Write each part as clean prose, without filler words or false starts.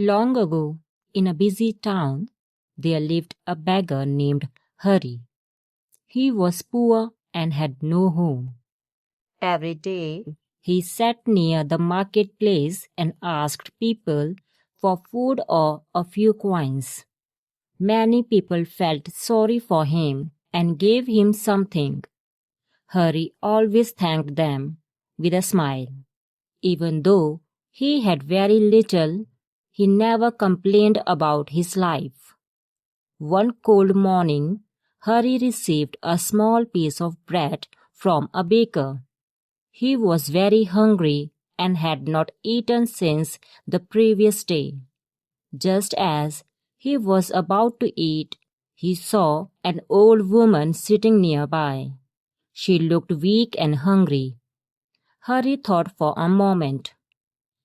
Long ago, in a busy town, there lived a beggar named Hari. He was poor and had no home. Every day, he sat near the marketplace and asked people for food or a few coins. Many people felt sorry for him and gave him something. Hari always thanked them with a smile. Even though he had very little, he never complained about his life. One cold morning, Hari received a small piece of bread from a baker. He was very hungry and had not eaten since the previous day. Just as he was about to eat, he saw an old woman sitting nearby. She looked weak and hungry. Hari thought for a moment.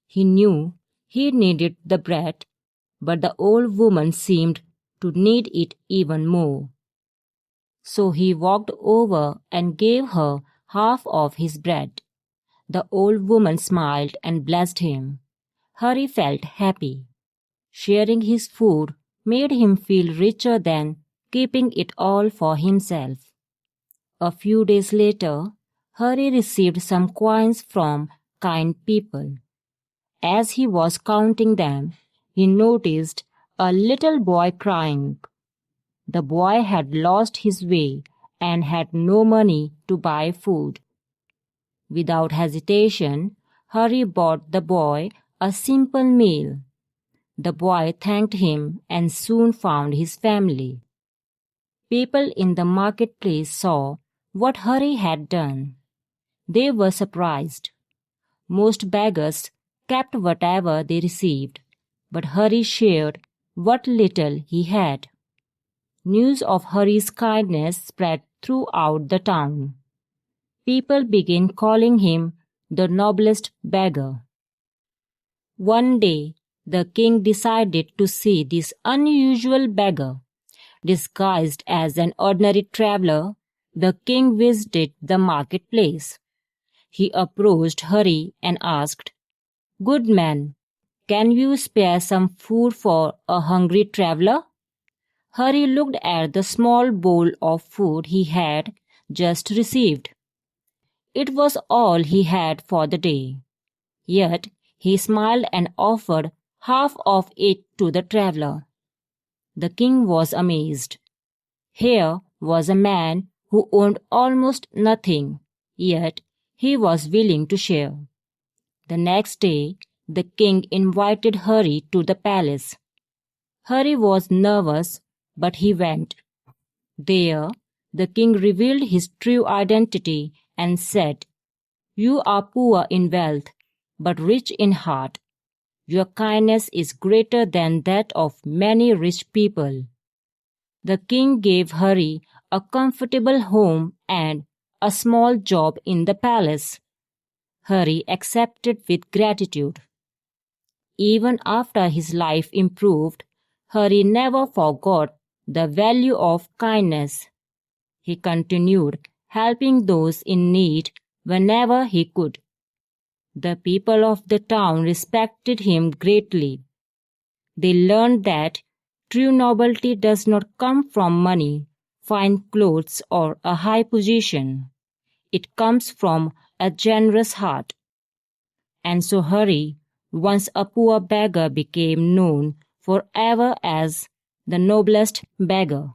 He knew he needed the bread, but the old woman seemed to need it even more. So he walked over and gave her half of his bread. The old woman smiled and blessed him. Hari felt happy. Sharing his food made him feel richer than keeping it all for himself. A few days later, Hari received some coins from kind people. As he was counting them, he noticed a little boy crying. The boy had lost his way and had no money to buy food. Without hesitation, Hari bought the boy a simple meal. The boy thanked him and soon found his family. People in the marketplace saw what Hari had done. They were surprised. Most beggars kept whatever they received, but Hari shared what little he had. News of Hari's kindness spread throughout the town. People began calling him the noblest beggar. One day, the king decided to see this unusual beggar. Disguised as an ordinary traveler, the king visited the marketplace. He approached Hari and asked, "Good man, can you spare some food for a hungry traveler?" Hari looked at the small bowl of food he had just received. It was all he had for the day. Yet he smiled and offered half of it to the traveler. The king was amazed. Here was a man who owned almost nothing, yet he was willing to share. The next day, the king invited Hari to the palace. Hari was nervous, but he went. There, the king revealed his true identity and said, "You are poor in wealth, but rich in heart. Your kindness is greater than that of many rich people." The king gave Hari a comfortable home and a small job in the palace. Hari accepted with gratitude. Even after his life improved, Hari never forgot the value of kindness. He continued helping those in need whenever he could. The people of the town respected him greatly. They learned that true nobility does not come from money, fine clothes, or a high position. It comes from a generous heart. And so Hari, once a poor beggar, became known forever as the noblest beggar.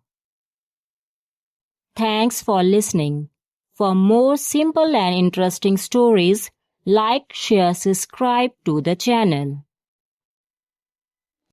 Thanks for listening. For more simple and interesting stories, like, share, subscribe to the channel.